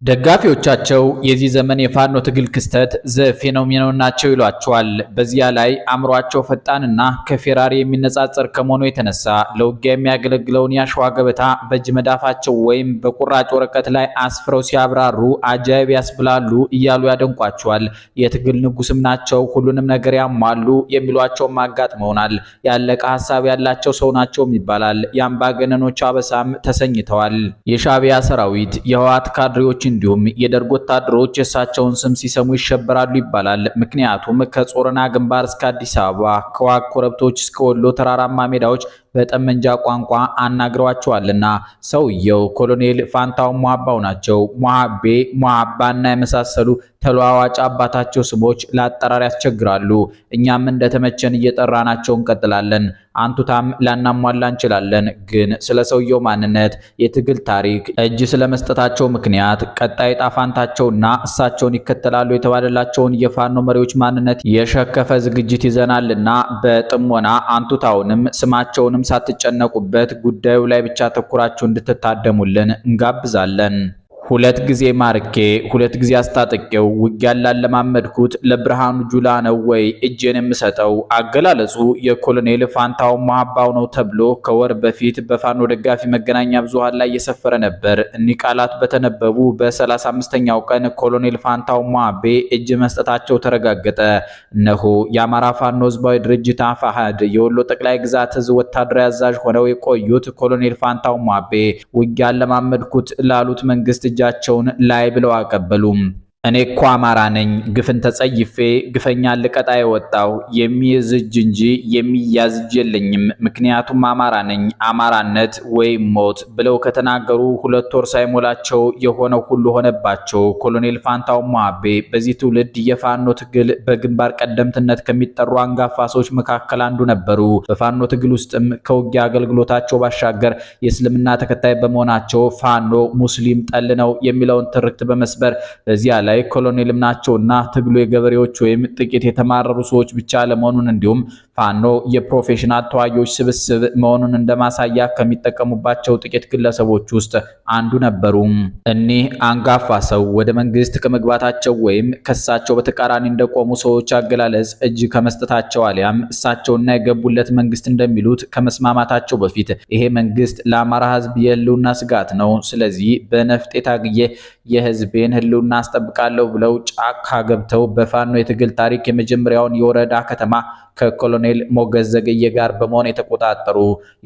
ደጋፊዎቻቸው የዚህ ዘመን የፋኖ ትግል ክስተት ዘፌኖሜኖ ናቸው ይሏቸዋል። በዚያ ላይ አእምሯቸው ፈጣንና ከፌራሪ የሚነጻጸር ከመሆኑ የተነሳ ለውጊያ የሚያገለግለውን የአሸዋ ገበታ በእጅ መዳፋቸው ወይም በቁራጭ ወረቀት ላይ አስፍረው ሲያብራሩ አጃይብ ያስብላሉ እያሉ ያደንቋቸዋል። የትግል ንጉስም ናቸው፣ ሁሉንም ነገር ያሟሉ የሚሏቸውም አጋጥመውናል። ያለቀ ሀሳብ ያላቸው ሰው ናቸውም ይባላል። የአምባገነኖች አበሳም ተሰኝተዋል። የሻዕቢያ ሰራዊት፣ የህወሓት ካድሬዎች እንዲሁም የደርግ ወታደሮች የእሳቸውን ስም ሲሰሙ ይሸበራሉ ይባላል። ምክንያቱም ከጾረና ግንባር እስከ አዲስ አበባ ከዋግ ኮረብቶች እስከ ወሎ ተራራማ ሜዳዎች በጠመንጃ ቋንቋ አናግረዋቸዋልና። ሰውየው ኮሎኔል ፋንታው ሟባው ናቸው። ሟቤ፣ ሟባና የመሳሰሉ ተለዋዋጭ አባታቸው ስሞች ለአጠራር ያስቸግራሉ። እኛም እንደተመቸን እየጠራናቸው እንቀጥላለን። አንቱታም ላናሟላ እንችላለን። ግን ስለ ሰውየው ማንነት፣ የትግል ታሪክ፣ እጅ ስለመስጠታቸው ምክንያት፣ ቀጣይ ጣፋንታቸውና እሳቸውን ይከተላሉ የተባለላቸውን የፋኖ መሪዎች ማንነት የሸከፈ ዝግጅት ይዘናልና በጥሞና አንቱታውንም ስማቸውንም ሳትጨነቁበት ጉዳዩ ላይ ብቻ ተኩራችሁ እንድትታደሙልን እንጋብዛለን። ሁለት ጊዜ ማርኬ ሁለት ጊዜ አስታጥቄው ውጊያ ላለማመድኩት ለብርሃኑ ጁላ ነው ወይ እጄን የምሰጠው? አገላለጹ የኮሎኔል ፋንታው ሟባው ነው ተብሎ ከወር በፊት በፋኖ ደጋፊ መገናኛ ብዙሃን ላይ የሰፈረ ነበር። እኒህ ቃላት በተነበቡ በ35ኛው ቀን ኮሎኔል ፋንታው ሟቤ እጅ መስጠታቸው ተረጋገጠ። እነሆ የአማራ ፋኖ ህዝባዊ ድርጅት አፋሕድ የወሎ ጠቅላይ ግዛት እዝ ወታደራዊ አዛዥ ሆነው የቆዩት ኮሎኔል ፋንታው ሟቤ ውጊያ ላለማመድኩት ላሉት መንግስት እጃቸውን ላይ ብለው አቀበሉም። እኔ እኮ አማራ ነኝ፣ ግፍን ተጸይፌ ግፈኛ ልቀጣ የወጣው የሚይዝ እጅ እንጂ የሚያዝ እጅ የለኝም። ምክንያቱም አማራ ነኝ፣ አማራነት ወይም ሞት ብለው ከተናገሩ 2 ወር ሳይሞላቸው የሆነው ሁሉ ሆነባቸው። ኮሎኔል ፋንታው ሟቤ በዚህ ትውልድ የፋኖ ትግል በግንባር ቀደምትነት ከሚጠሩ አንጋፋ ሰዎች መካከል አንዱ ነበሩ። በፋኖ ትግል ውስጥም ከውጊያ አገልግሎታቸው ባሻገር የእስልምና ተከታይ በመሆናቸው ፋኖ ሙስሊም ጠል ነው የሚለውን ትርክት በመስበር በዚያ ላይ ኮሎኔልም ናቸውና ትግሉ የገበሬዎች ወይም ጥቂት የተማረሩ ሰዎች ብቻ ለመሆኑን እንዲሁም ፋኖ የፕሮፌሽናል ተዋጊዎች ስብስብ መሆኑን እንደማሳያ ከሚጠቀሙባቸው ጥቂት ግለሰቦች ውስጥ አንዱ ነበሩ። እኒህ አንጋፋ ሰው ወደ መንግስት ከመግባታቸው ወይም ከሳቸው በተቃራኒ እንደቆሙ ሰዎች አገላለጽ እጅ ከመስጠታቸው አሊያም እሳቸውና የገቡለት መንግስት እንደሚሉት ከመስማማታቸው በፊት ይሄ መንግስት ለአማራ ህዝብ የህልውና ስጋት ነው፣ ስለዚህ በነፍጥ የታግዬ የህዝቤን ህልውና አስጠብቃለሁ ብለው ጫካ ገብተው በፋኖ የትግል ታሪክ የመጀመሪያውን የወረዳ ከተማ ከኮሎኔል ሞገስ ዘገየ ጋር በመሆን የተቆጣጠሩ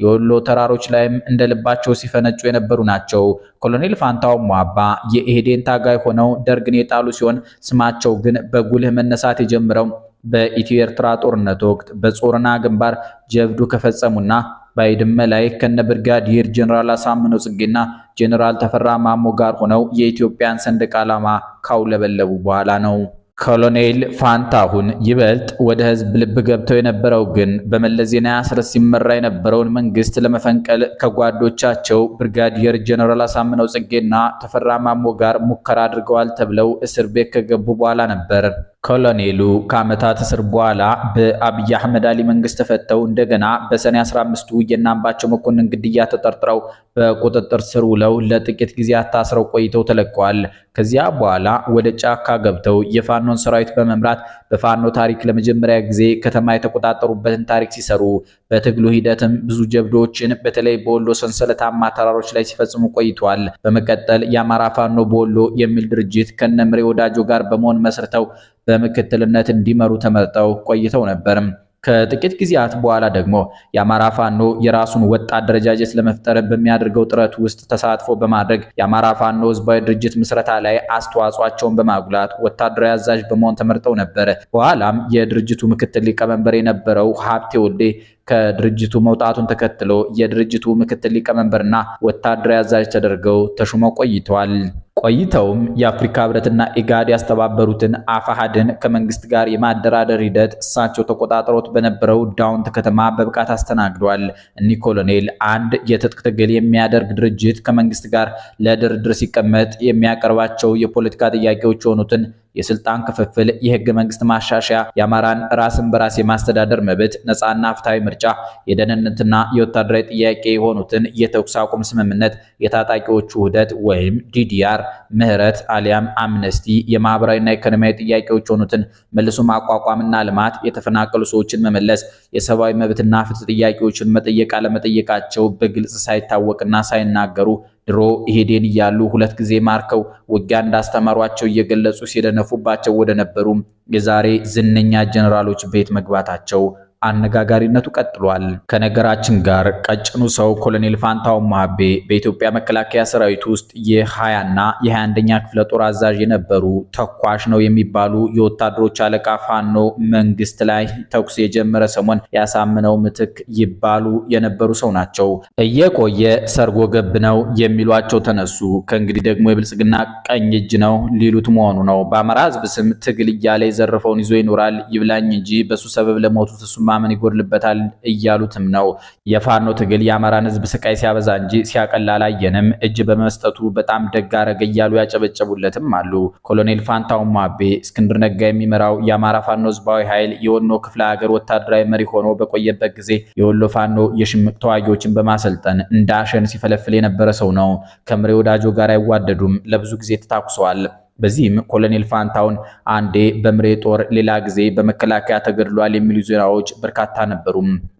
የወሎ ተራሮች ላይም እንደልባቸው ሲፈነጩ የነበሩ ናቸው። ኮሎኔል ፋንታው ሟባ የኢህዴን ታጋይ ሆነው ደርግን የጣሉ ሲሆን ስማቸው ግን በጉልህ መነሳት የጀመረው በኢትዮ ኤርትራ ጦርነት ወቅት በጾረና ግንባር ጀብዱ ከፈጸሙና ባይድመ ላይ ከነ ብርጋዴር ጀነራል አሳምነው ጽጌና ጀነራል ተፈራ ማሞ ጋር ሆነው የኢትዮጵያን ሰንደቅ ዓላማ ካውለበለቡ በኋላ ነው። ኮሎኔል ፋንታሁን ይበልጥ ወደ ህዝብ ልብ ገብተው የነበረው ግን በመለስ ዜናዊ አስረስ ሲመራ የነበረውን መንግስት ለመፈንቀል ከጓዶቻቸው ብርጋዴር ጀነራል አሳምነው ጽጌና ተፈራ ማሞ ጋር ሙከራ አድርገዋል ተብለው እስር ቤት ከገቡ በኋላ ነበር። ኮሎኔሉ ከዓመታት እስር በኋላ በአብይ አህመድ አሊ መንግስት ተፈተው እንደገና በሰኔ 15ቱ የእናምባቸው መኮንን ግድያ ተጠርጥረው በቁጥጥር ስር ውለው ለጥቂት ጊዜያት ታስረው ቆይተው ተለቀዋል። ከዚያ በኋላ ወደ ጫካ ገብተው የፋኖን ሰራዊት በመምራት በፋኖ ታሪክ ለመጀመሪያ ጊዜ ከተማ የተቆጣጠሩበትን ታሪክ ሲሰሩ በትግሉ ሂደትም ብዙ ጀብዶችን በተለይ በወሎ ሰንሰለታማ ተራሮች ላይ ሲፈጽሙ ቆይተዋል። በመቀጠል የአማራ ፋኖ በወሎ የሚል ድርጅት ከነምሬ ወዳጆ ጋር በመሆን መስርተው በምክትልነት እንዲመሩ ተመርጠው ቆይተው ነበር። ከጥቂት ጊዜያት በኋላ ደግሞ የአማራ ፋኖ የራሱን ወጥ አደረጃጀት ለመፍጠር በሚያደርገው ጥረት ውስጥ ተሳትፎ በማድረግ የአማራ ፋኖ ህዝባዊ ድርጅት ምስረታ ላይ አስተዋጽኦአቸውን በማጉላት ወታደራዊ አዛዥ በመሆን ተመርጠው ነበር። በኋላም የድርጅቱ ምክትል ሊቀመንበር የነበረው ሀብቴ ወልዴ ከድርጅቱ መውጣቱን ተከትሎ የድርጅቱ ምክትል ሊቀመንበርና ወታደራዊ አዛዥ ተደርገው ተሹመው ቆይተዋል። ቆይተውም የአፍሪካ ህብረትና ኢጋድ ያስተባበሩትን አፋሕድን ከመንግስት ጋር የማደራደር ሂደት እሳቸው ተቆጣጥሮት በነበረው ዳውንት ከተማ በብቃት አስተናግደዋል። እኒህ ኮሎኔል አንድ የትጥቅ ትግል የሚያደርግ ድርጅት ከመንግስት ጋር ለድርድር ሲቀመጥ የሚያቀርባቸው የፖለቲካ ጥያቄዎች የሆኑትን የስልጣን ክፍፍል፣ የህገ መንግስት ማሻሻያ፣ የአማራን ራስን በራስ የማስተዳደር መብት፣ ነፃና ፍትሃዊ ምርጫ፣ የደህንነትና የወታደራዊ ጥያቄ የሆኑትን የተኩስ አቁም ስምምነት፣ የታጣቂዎቹ ውህደት ወይም ዲዲአር፣ ምህረት አሊያም አምነስቲ፣ የማህበራዊና ኢኮኖሚያዊ ጥያቄዎች የሆኑትን መልሶ ማቋቋምና ልማት፣ የተፈናቀሉ ሰዎችን መመለስ፣ የሰብአዊ መብትና ፍትህ ጥያቄዎችን መጠየቅ አለመጠየቃቸው በግልጽ ሳይታወቅና ሳይናገሩ ድሮ ኢህዴን እያሉ 2 ጊዜ ማርከው ውጊያ እንዳስተማሯቸው እየገለጹ ሲደነፉባቸው ወደ ነበሩ የዛሬ ዝነኛ ጀነራሎች ቤት መግባታቸው አነጋጋሪነቱ ቀጥሏል። ከነገራችን ጋር ቀጭኑ ሰው ኮሎኔል ፋንታሁን ማሀቤ በኢትዮጵያ መከላከያ ሰራዊት ውስጥ የ20 እና የ21ኛ ክፍለ ጦር አዛዥ የነበሩ ተኳሽ ነው የሚባሉ የወታደሮች አለቃ ፋኖ መንግስት ላይ ተኩስ የጀመረ ሰሞን ያሳምነው ምትክ ይባሉ የነበሩ ሰው ናቸው። እየቆየ ሰርጎ ገብ ነው የሚሏቸው ተነሱ። ከእንግዲህ ደግሞ የብልጽግና ቀኝ እጅ ነው ሊሉት መሆኑ ነው። በአማራ ህዝብ ስም ትግል እያለ የዘረፈውን ይዞ ይኖራል ይብላኝ እንጂ በሱ ሰበብ ለሞቱት እሱማ ምን ይጎድልበታል እያሉትም ነው። የፋኖ ትግል የአማራን ህዝብ ስቃይ ሲያበዛ እንጂ ሲያቀላ አላየንም፣ እጅ በመስጠቱ በጣም ደግ አረገ እያሉ ያጨበጨቡለትም አሉ። ኮሎኔል ፋንታሁን ማሀቤ እስክንድር ነጋ የሚመራው የአማራ ፋኖ ህዝባዊ ኃይል የወሎ ክፍለ ሀገር ወታደራዊ መሪ ሆኖ በቆየበት ጊዜ የወሎ ፋኖ የሽምቅ ተዋጊዎችን በማሰልጠን እንዳሸን ሲፈለፍል የነበረ ሰው ነው። ከምሬ ወዳጆ ጋር አይዋደዱም፣ ለብዙ ጊዜ ተታኩሰዋል። በዚህም ኮሎኔል ፋንታሁን አንዴ በምሬ ጦር ሌላ ጊዜ በመከላከያ ተገድሏል የሚሉ ዜናዎች በርካታ ነበሩ።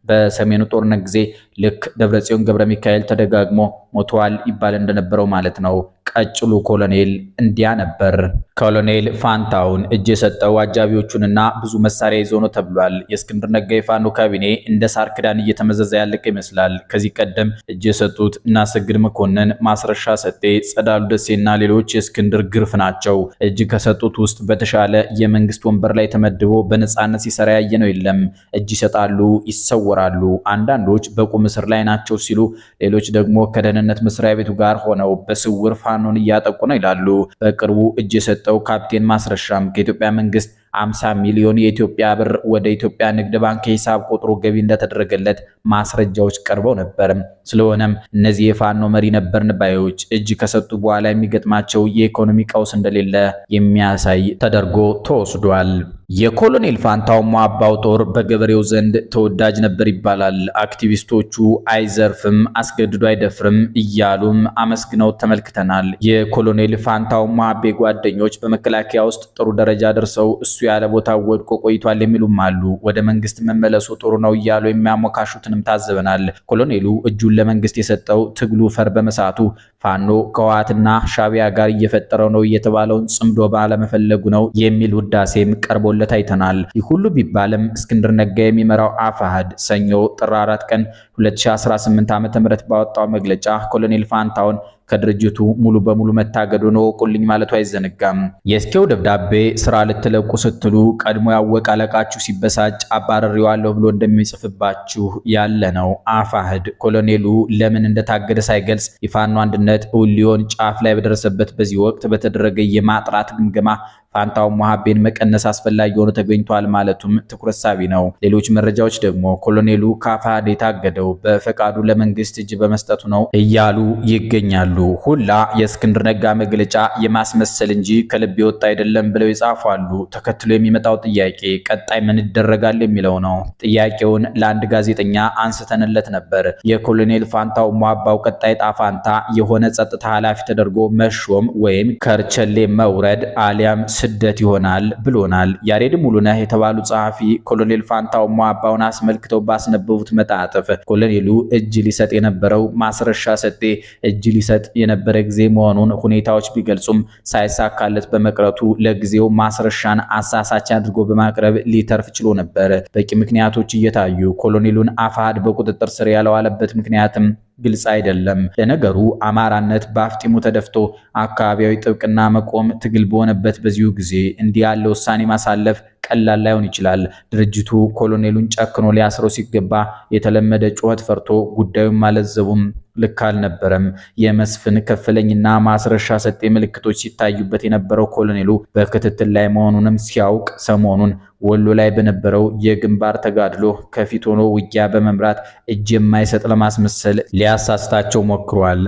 በሰሜኑ ጦርነት ጊዜ ልክ ደብረጽዮን ገብረ ሚካኤል ተደጋግሞ ሞቷል ይባል እንደነበረው ማለት ነው። ቀጭሉ ኮሎኔል እንዲያ ነበር። ኮሎኔል ፋንታሁን እጅ የሰጠው አጃቢዎቹንና ብዙ መሳሪያ ይዞ ነው ተብሏል። የእስክንድር ነጋ የፋኖ ካቢኔ እንደ ሳር ክዳን እየተመዘዘ ያለቀ ይመስላል። ከዚህ ቀደም እጅ የሰጡት እናሰግድ መኮንን፣ ማስረሻ ሰጤ፣ ጸዳሉ ደሴና ሌሎች የእስክንድር ግርፍ ናቸው። እጅ ከሰጡት ውስጥ በተሻለ የመንግስት ወንበር ላይ ተመድቦ በነፃነት ሲሰራ ያየ ነው የለም። እጅ ይሰጣሉ፣ ይሰወራሉ። አንዳንዶች በቁም እስር ላይ ናቸው ሲሉ፣ ሌሎች ደግሞ ከደህንነት መስሪያ ቤቱ ጋር ሆነው በስውር ፋኖን እያጠቁ ነው ይላሉ። በቅርቡ እጅ የሰጠው ካፕቴን ማስረሻም ከኢትዮጵያ መንግስት 50 ሚሊዮን የኢትዮጵያ ብር ወደ ኢትዮጵያ ንግድ ባንክ ሂሳብ ቁጥሩ ገቢ እንደተደረገለት ማስረጃዎች ቀርበው ነበር። ስለሆነም እነዚህ የፋኖ መሪ ነበርን ባዮች እጅ ከሰጡ በኋላ የሚገጥማቸው የኢኮኖሚ ቀውስ እንደሌለ የሚያሳይ ተደርጎ ተወስዷል። የኮሎኔል ፋንታሁን ማሀባው ጦር በገበሬው ዘንድ ተወዳጅ ነበር ይባላል። አክቲቪስቶቹ አይዘርፍም፣ አስገድዶ አይደፍርም እያሉም አመስግነው ተመልክተናል። የኮሎኔል ፋንታሁን ማሀቤ ጓደኞች በመከላከያ ውስጥ ጥሩ ደረጃ ደርሰው እሱ ያለ ቦታ ወድቆ ቆይቷል የሚሉም አሉ። ወደ መንግስት መመለሱ ጥሩ ነው እያሉ የሚያሞካሹትንም ታዝበናል። ኮሎኔሉ እጁን ለመንግስት የሰጠው ትግሉ ፈር በመሳቱ ፋኖ ከህወሓትና ሻዕቢያ ጋር እየፈጠረው ነው የተባለውን ጽምዶ ባለመፈለጉ ነው የሚል ውዳሴም ቀርቦለት አይተናል። ይህ ሁሉ ቢባልም እስክንድር ነጋ የሚመራው አፋሕድ ሰኞ ጥር 4 ቀን 2018 ዓ.ም ባወጣው መግለጫ ኮሎኔል ፋንታሁን ከድርጅቱ ሙሉ በሙሉ መታገዱ ነው ቁልኝ ማለቱ አይዘነጋም። የስኬው ደብዳቤ ስራ ልትለቁ ስትሉ ቀድሞ ያወቀ አለቃችሁ ሲበሳጭ አባረሪዋለሁ ብሎ እንደሚጽፍባችሁ ያለ ነው። አፋሕድ ኮሎኔሉ ለምን እንደታገደ ሳይገልጽ የፋኖ አንድነት እውን ሊሆን ጫፍ ላይ በደረሰበት በዚህ ወቅት በተደረገ የማጥራት ግምገማ ፋንታሁን ማሀቤን መቀነስ አስፈላጊ ሆኖ ተገኝቷል ማለቱም ትኩረት ሳቢ ነው። ሌሎች መረጃዎች ደግሞ ኮሎኔሉ ከአፋሕድ የታገደው በፈቃዱ ለመንግስት እጅ በመስጠቱ ነው እያሉ ይገኛሉ። ሁላ የእስክንድር ነጋ መግለጫ የማስመሰል እንጂ ከልብ የወጣ አይደለም ብለው ይጻፋሉ። ተከትሎ የሚመጣው ጥያቄ ቀጣይ ምን ይደረጋል የሚለው ነው። ጥያቄውን ለአንድ ጋዜጠኛ አንስተንለት ነበር። የኮሎኔል ፋንታሁን ማሀባው ቀጣይ ጣፋንታ የሆነ ጸጥታ ኃላፊ ተደርጎ መሾም ወይም ከርቸሌ መውረድ አሊያም ስደት ይሆናል ብሎናል። ያሬድ ሙሉነህ የተባሉ ጸሐፊ ኮሎኔል ፋንታሁን ማሀባውን አስመልክተው ባስነበቡት መጣጥፍ ኮሎኔሉ እጅ ሊሰጥ የነበረው ማስረሻ ሰጤ እጅ ሊሰጥ የነበረ ጊዜ መሆኑን ሁኔታዎች ቢገልጹም ሳይሳካለት በመቅረቱ ለጊዜው ማስረሻን አሳሳች አድርጎ በማቅረብ ሊተርፍ ችሎ ነበር። በቂ ምክንያቶች እየታዩ ኮሎኔሉን አፋሕድ በቁጥጥር ስር ያለዋለበት ምክንያትም ግልጽ አይደለም። ለነገሩ አማራነት በአፍጢሙ ተደፍቶ አካባቢያዊ ጥብቅና መቆም ትግል በሆነበት በዚሁ ጊዜ እንዲህ ያለ ውሳኔ ማሳለፍ ቀላል ላይሆን ይችላል። ድርጅቱ ኮሎኔሉን ጨክኖ ሊያስረው ሲገባ የተለመደ ጩኸት ፈርቶ ጉዳዩን ማለዘቡም ልክ አልነበረም። የመስፍን ከፈለኝና ማስረሻ ሰጤ ምልክቶች ሲታዩበት የነበረው ኮሎኔሉ በክትትል ላይ መሆኑንም ሲያውቅ ሰሞኑን ወሎ ላይ በነበረው የግንባር ተጋድሎ ከፊት ሆኖ ውጊያ በመምራት እጅ የማይሰጥ ለማስመሰል ሊያሳስታቸው ሞክሯል፣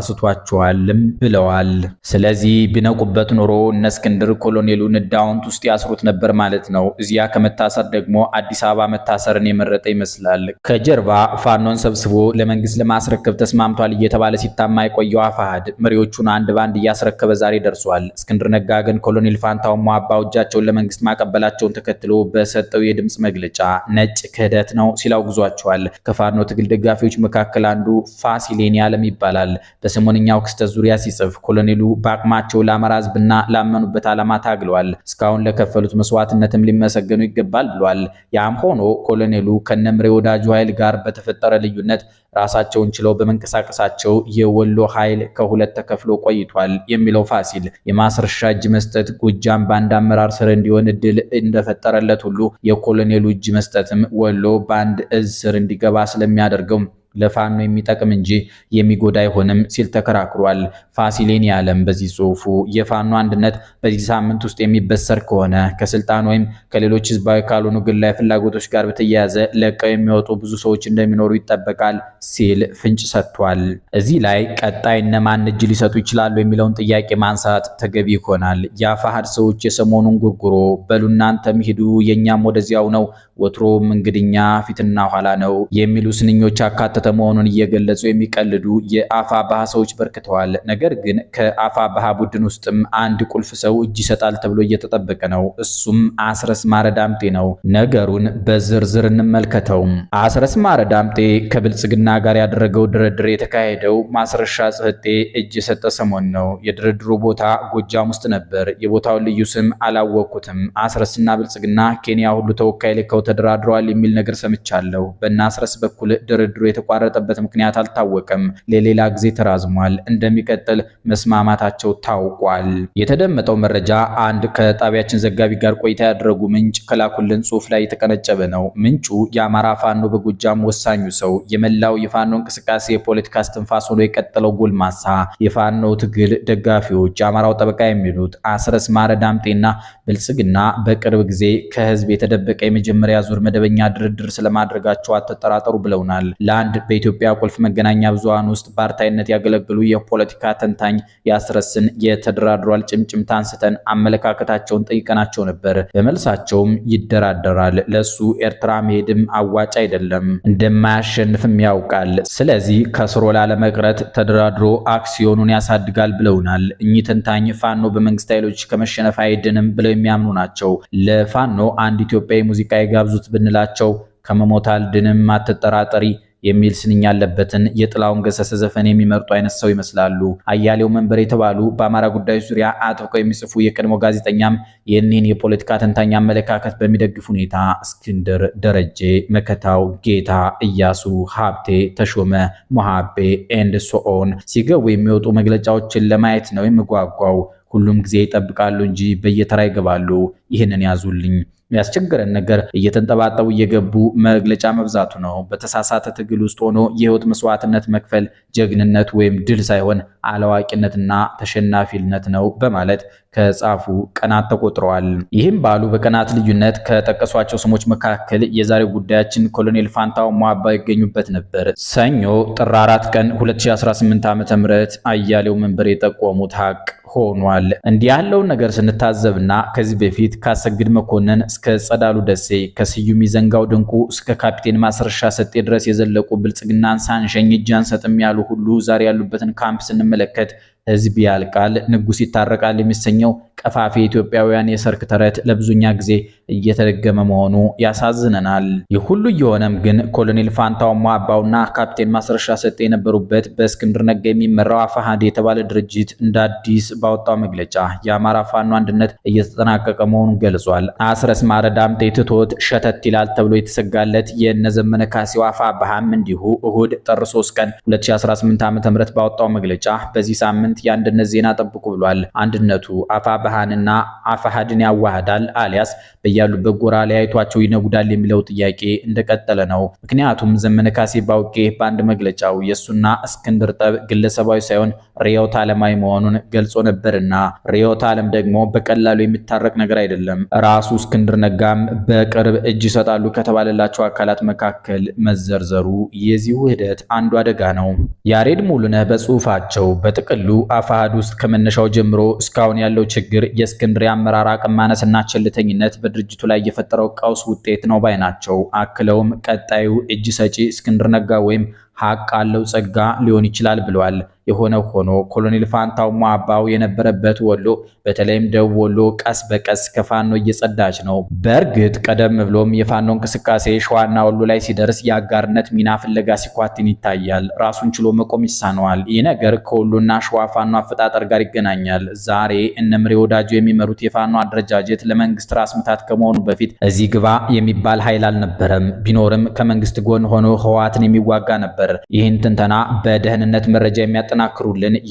አሳስቷቸዋልም ብለዋል። ስለዚህ ቢነቁበት ኖሮ እነ እስክንድር ኮሎኔሉን ዳውንት ውስጥ ያስሩት ነበር ማለት ነው። እዚያ ከመታሰር ደግሞ አዲስ አበባ መታሰርን የመረጠ ይመስላል። ከጀርባ ፋኖን ሰብስቦ ለመንግስት ለማስረከብ ተስማምቷል እየተባለ ሲታማ የቆየው አፋሕድ መሪዎቹን አንድ ባንድ እያስረከበ ዛሬ ደርሷል። እስክንድር ነጋ ግን ኮሎኔል ፋንታውን ሟባው እጃቸውን ለመንግስት ማቀበላቸውን ተከትሎ በሰጠው የድምጽ መግለጫ ነጭ ክህደት ነው ሲል አውግዟቸዋል። ከፋኖ ትግል ደጋፊዎች መካከል አንዱ ፋሲሌን ያለም ይባላል። በሰሞንኛው ክስተት ዙሪያ ሲጽፍ ኮሎኔሉ በአቅማቸው ለአማራ ሕዝብና ላመኑበት ዓላማ ታግለዋል፣ እስካሁን ለከፈሉት መስዋዕትነትም ሊመሰገኑ ይገባል ብሏል። ያም ሆኖ ኮሎኔሉ ከነምሬ ወዳጁ ኃይል ጋር በተፈጠረ ልዩነት ራሳቸውን ችለው በመንቀሳቀሳቸው የወሎ ኃይል ከሁለት ተከፍሎ ቆይቷል የሚለው ፋሲል የማስረሻ እጅ መስጠት ጎጃም ባንድ አመራር ስር እንዲሆን እድል እንደፈጠረለት ሁሉ የኮሎኔሉ እጅ መስጠትም ወሎ ባንድ እዝ ስር እንዲገባ ስለሚያደርገው ለፋኖ የሚጠቅም እንጂ የሚጎዳ አይሆንም ሲል ተከራክሯል። ፋሲሌን ያለም በዚህ ጽሁፉ የፋኖ አንድነት በዚህ ሳምንት ውስጥ የሚበሰር ከሆነ ከስልጣን ወይም ከሌሎች ህዝባዊ ካልሆኑ ግላዊ ፍላጎቶች ጋር በተያያዘ ለቀው የሚወጡ ብዙ ሰዎች እንደሚኖሩ ይጠበቃል ሲል ፍንጭ ሰጥቷል። እዚህ ላይ ቀጣይ እነማን እጅ ሊሰጡ ይችላሉ የሚለውን ጥያቄ ማንሳት ተገቢ ይሆናል። የአፋሕድ ሰዎች የሰሞኑን ጉርጉሮ በሉ እናንተም ሂዱ የኛም ወደዚያው ነው ወትሮም እንግዲኛ ፊትና ኋላ ነው የሚሉ ስንኞች አካተተ መሆኑን እየገለጹ የሚቀልዱ የአፋብኃ ሰዎች በርክተዋል። ነገር ግን ከአፋብኃ ቡድን ውስጥም አንድ ቁልፍ ሰው እጅ ይሰጣል ተብሎ እየተጠበቀ ነው። እሱም አስረስ ማረ ዳምጤ ነው። ነገሩን በዝርዝር እንመልከተው። አስረስ ማረ ዳምጤ ከብልጽግና ጋር ያደረገው ድርድር የተካሄደው ማስረሻ ጽህጤ እጅ የሰጠ ሰሞን ነው። የድርድሩ ቦታ ጎጃም ውስጥ ነበር። የቦታውን ልዩ ስም አላወቅኩትም። አስረስና ብልጽግና ኬንያ ሁሉ ተወካይ ልከው ተደራድረዋል የሚል ነገር ሰምቻለሁ። በናስረስ በኩል ድርድሩ የተቋረጠበት ምክንያት አልታወቀም። ለሌላ ጊዜ ተራዝሟል። እንደሚቀጥል መስማማታቸው ታውቋል። የተደመጠው መረጃ አንድ ከጣቢያችን ዘጋቢ ጋር ቆይታ ያደረጉ ምንጭ ከላኩልን ጽሑፍ ላይ የተቀነጨበ ነው። ምንጩ የአማራ ፋኖ በጎጃም ወሳኙ ሰው፣ የመላው የፋኖ እንቅስቃሴ የፖለቲካ እስትንፋስ ሆኖ የቀጠለው ጎልማሳ፣ የፋኖ ትግል ደጋፊዎች የአማራው ጠበቃ የሚሉት አስረስ ማረ ዳምጤና ብልጽግና በቅርብ ጊዜ ከህዝብ የተደበቀ የመጀመሪያ ዙር መደበኛ ድርድር ስለማድረጋቸው አትጠራጠሩ ብለውናል። ለአንድ በኢትዮጵያ ቁልፍ መገናኛ ብዙሃን ውስጥ በአርታይነት ያገለግሉ የፖለቲካ ተንታኝ ያስረስን የተደራድሯል ጭምጭምታ አንስተን አመለካከታቸውን ጠይቀናቸው ነበር። በመልሳቸውም ይደራደራል፣ ለሱ ኤርትራ መሄድም አዋጭ አይደለም፣ እንደማያሸንፍም ያውቃል። ስለዚህ ከስሮ ላለመቅረት ተደራድሮ አክሲዮኑን ያሳድጋል ብለውናል። እኚህ ተንታኝ ፋኖ በመንግስት ኃይሎች ከመሸነፍ አይድንም ብለው የሚያምኑ ናቸው። ለፋኖ አንድ ኢትዮጵያዊ ሙዚቃ የጋብዙት ብንላቸው ከመሞት አልድንም አትጠራጠሪ የሚል ስንኝ ያለበትን የጥላውን ገሰሰ ዘፈን የሚመርጡ አይነት ሰው ይመስላሉ። አያሌው መንበር የተባሉ በአማራ ጉዳዮች ዙሪያ አጥብቀው የሚጽፉ የቀድሞ ጋዜጠኛም ይህንን የፖለቲካ ተንታኝ አመለካከት በሚደግፍ ሁኔታ እስክንድር፣ ደረጀ፣ መከታው፣ ጌታ፣ እያሱ፣ ሀብቴ፣ ተሾመ፣ ሞሃቤ ኤንድ ሶኦን ሲገቡ የሚወጡ መግለጫዎችን ለማየት ነው የምጓጓው። ሁሉም ጊዜ ይጠብቃሉ እንጂ በየተራ ይገባሉ። ይህንን ያዙልኝ። ያስቸገረን ነገር እየተንጠባጠቡ እየገቡ መግለጫ መብዛቱ ነው። በተሳሳተ ትግል ውስጥ ሆኖ የህይወት መስዋዕትነት መክፈል ጀግንነት ወይም ድል ሳይሆን አላዋቂነትና ተሸናፊነት ነው በማለት ከጻፉ ቀናት ተቆጥረዋል። ይህም ባሉ በቀናት ልዩነት ከጠቀሷቸው ስሞች መካከል የዛሬው ጉዳያችን ኮሎኔል ፋንታው ሟባ ይገኙበት ነበር። ሰኞ ጥር 4 ቀን 2018 ዓ.ም አያሌው መንበር የጠቆሙት ሀቅ ሆኗል። እንዲህ ያለውን ነገር ስንታዘብና ከዚህ በፊት ካሰግድ መኮንን እስከ ጸዳሉ ደሴ፣ ከስዩም ይዘንጋው ድንቁ እስከ ካፒቴን ማስረሻ ሰጤ ድረስ የዘለቁ ብልጽግናን ሳንሸኝ እጅ አንሰጥም ያሉ ሁሉ ዛሬ ያሉበትን ካምፕ ስንመለከት ህዝብ ያልቃል፣ ንጉስ ይታረቃል የሚሰኘው ቀፋፊ ኢትዮጵያውያን የሰርክ ተረት ለብዙኛ ጊዜ እየተደገመ መሆኑ ያሳዝነናል። ይህ ሁሉ እየሆነም ግን ኮሎኔል ፋንታው ሟባውና ካፕቴን ማስረሻ ሰጤ የነበሩበት በእስክንድር ነጋ የሚመራው አፋሕድ የተባለ ድርጅት እንደ አዲስ ባወጣው መግለጫ የአማራ ፋኖ አንድነት እየተጠናቀቀ መሆኑን ገልጿል። አስረስ ማረ ዳምጤ ትቶት ሸተት ይላል ተብሎ የተሰጋለት የነዘመነ ካሴው አፋብኃም እንዲሁ እሁድ ጥር 3 ቀን 2018 ዓ.ም ባወጣው መግለጫ በዚህ ሳምንት የአንድነት ዜና ጠብቁ ብሏል። አንድነቱ አፋብኃ አፋሃንና አፋሃድን ያዋሃዳል አሊያስ በያሉበት ጎራ ለያይቷቸው ይነጉዳል የሚለው ጥያቄ እንደቀጠለ ነው። ምክንያቱም ዘመነ ካሴ ባውቄ በአንድ መግለጫው የሱና እስክንድር ጠብ ግለሰባዊ ሳይሆን ርዕዮተ ዓለማዊ መሆኑን ገልጾ ነበርና ርዕዮተ ዓለም ደግሞ በቀላሉ የሚታረቅ ነገር አይደለም። ራሱ እስክንድር ነጋም በቅርብ እጅ ይሰጣሉ ከተባለላቸው አካላት መካከል መዘርዘሩ የዚህ ውህደት አንዱ አደጋ ነው። ያሬድ ሙሉነህ በጽሁፋቸው በጥቅሉ አፋሃድ ውስጥ ከመነሻው ጀምሮ እስካሁን ያለው ችግር የእስክንድር የአመራር አቅም ማነስና ቸልተኝነት በድርጅቱ ላይ የፈጠረው ቀውስ ውጤት ነው ባይ ናቸው። አክለውም ቀጣዩ እጅ ሰጪ እስክንድር ነጋ ወይም ሀቅ አለው ጸጋ ሊሆን ይችላል ብለዋል። የሆነው ሆኖ ኮሎኔል ፋንታው ሟባው የነበረበት ወሎ በተለይም ደቡብ ወሎ ቀስ በቀስ ከፋኖ እየጸዳች ነው። በእርግጥ ቀደም ብሎም የፋኖ እንቅስቃሴ ሸዋና ወሎ ላይ ሲደርስ የአጋርነት ሚና ፍለጋ ሲኳትን ይታያል። ራሱን ችሎ መቆም ይሳነዋል። ይህ ነገር ከወሎና ሸዋ ፋኖ አፈጣጠር ጋር ይገናኛል። ዛሬ እነምሬ ወዳጆ የሚመሩት የፋኖ አደረጃጀት ለመንግስት ራስ ምታት ከመሆኑ በፊት እዚህ ግባ የሚባል ኃይል አልነበረም። ቢኖርም ከመንግስት ጎን ሆኖ ህወሓትን የሚዋጋ ነበር። ይህን ትንተና በደህንነት መረጃ የሚያጠናክሩልን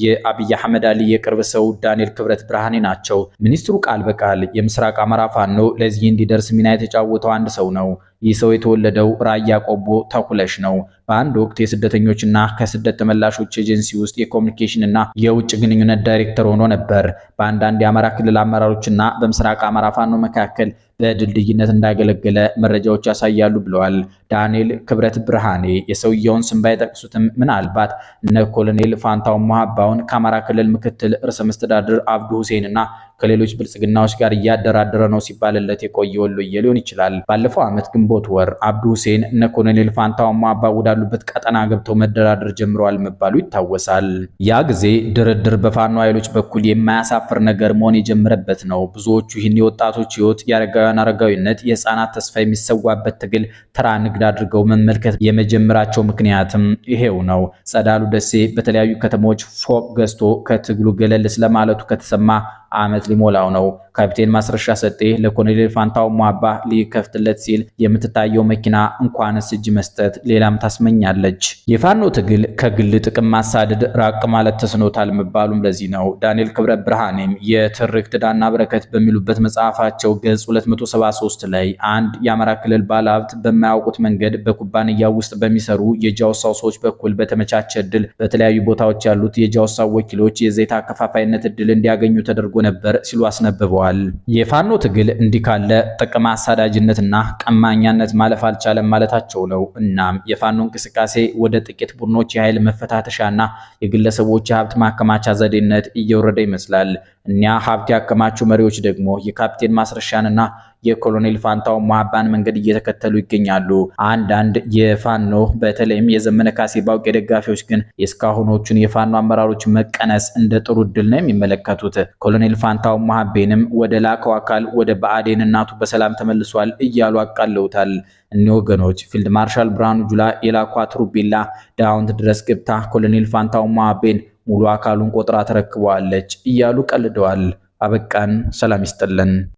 የአብይ አህመድ አሊ የቅርብ ሰው ዳንኤል ክብረት ብርሃኔ ናቸው። ሚኒስትሩ ቃል በቃል የምስራቅ አማራ ፋኖ ለዚህ እንዲደርስ ሚና የተጫወተው አንድ ሰው ነው። ይህ ሰው የተወለደው ራያ ቆቦ ተኩለሽ ነው። በአንድ ወቅት የስደተኞችና ከስደት ተመላሾች ኤጀንሲ ውስጥ የኮሙኒኬሽን እና የውጭ ግንኙነት ዳይሬክተር ሆኖ ነበር። በአንዳንድ የአማራ ክልል አመራሮችና በምስራቅ አማራ ፋኖ መካከል በድልድይነት እንዳገለገለ መረጃዎች ያሳያሉ ብለዋል ዳንኤል ክብረት ብርሃኔ። የሰውየውን ስም ባይጠቅሱትም ምናልባት እነ ኮሎኔል ፋንታው ሟባውን ከአማራ ክልል ምክትል ርዕሰ መስተዳድር አብዱ ሁሴንና ከሌሎች ብልጽግናዎች ጋር እያደራደረ ነው ሲባልለት የቆየ ወሎዬ ሊሆን ይችላል። ባለፈው ዓመት ግንቦት ወር አብዱ ሁሴን እነ ኮሎኔል ፋንታው ሟባ ወዳሉበት ቀጠና ገብተው መደራደር ጀምረዋል መባሉ ይታወሳል። ያ ጊዜ ድርድር በፋኖ ኃይሎች በኩል የማያሳፍር ነገር መሆን የጀመረበት ነው። ብዙዎቹ ይህን የወጣቶች ህይወት የአረጋውያን አረጋዊነት የህፃናት ተስፋ የሚሰዋበት ትግል ተራ ንግድ አድርገው መመልከት የመጀመራቸው ምክንያትም ይሄው ነው። ጸዳሉ ደሴ በተለያዩ ከተሞች ፎቅ ገዝቶ ከትግሉ ገለል ስለማለቱ ከተሰማ ዓመት ሊሞላው ነው። ካፒቴን ማስረሻ ሰጤ ለኮሎኔል ፋንታው ሟባ ሊከፍትለት ሲል የምትታየው መኪና እንኳንስ እጅ መስጠት ሌላም ታስመኛለች። የፋኖ ትግል ከግል ጥቅም ማሳደድ ራቅ ማለት ተስኖታል መባሉም ለዚህ ነው። ዳንኤል ክብረት ብርሃኔም የትርክት ዕዳና በረከት በሚሉበት መጽሐፋቸው ገጽ 273 ላይ አንድ የአማራ ክልል ባለሀብት በማያውቁት መንገድ በኩባንያው ውስጥ በሚሰሩ የጃውሳው ሰዎች በኩል በተመቻቸ እድል በተለያዩ ቦታዎች ያሉት የጃውሳው ወኪሎች የዘይት አከፋፋይነት እድል እንዲያገኙ ተደርጎ ነበር ሲሉ አስነብበዋል። የፋኖ ትግል እንዲህ ካለ ጥቅም አሳዳጅነትና ቀማኛነት ማለፍ አልቻለም ማለታቸው ነው። እናም የፋኖ እንቅስቃሴ ወደ ጥቂት ቡድኖች የኃይል መፈታተሻና የግለሰቦች የሀብት ማከማቻ ዘዴነት እየወረደ ይመስላል። እኒያ ሀብት ያከማቹ መሪዎች ደግሞ የካፒቴን ማስረሻንና የኮሎኔል ፋንታው ሟባን መንገድ እየተከተሉ ይገኛሉ። አንዳንድ የፋኖ በተለይም የዘመነ ካሴ ባውቄ ደጋፊዎች ግን የእስካሁኖቹን የፋኖ አመራሮች መቀነስ እንደ ጥሩ እድል ነው የሚመለከቱት። ኮሎኔል ፋንታው ሟቤንም ወደ ላከው አካል ወደ ብአዴን እናቱ በሰላም ተመልሷል እያሉ አቃለውታል። እኒህ ወገኖች ፊልድ ማርሻል ብርሃኑ ጁላ የላኳት ሩቢላ ዳውንት ድረስ ገብታ ኮሎኔል ፋንታው ሟቤን ሙሉ አካሉን ቆጥራ ተረክበዋለች እያሉ ቀልደዋል። አበቃን። ሰላም ይስጥልን።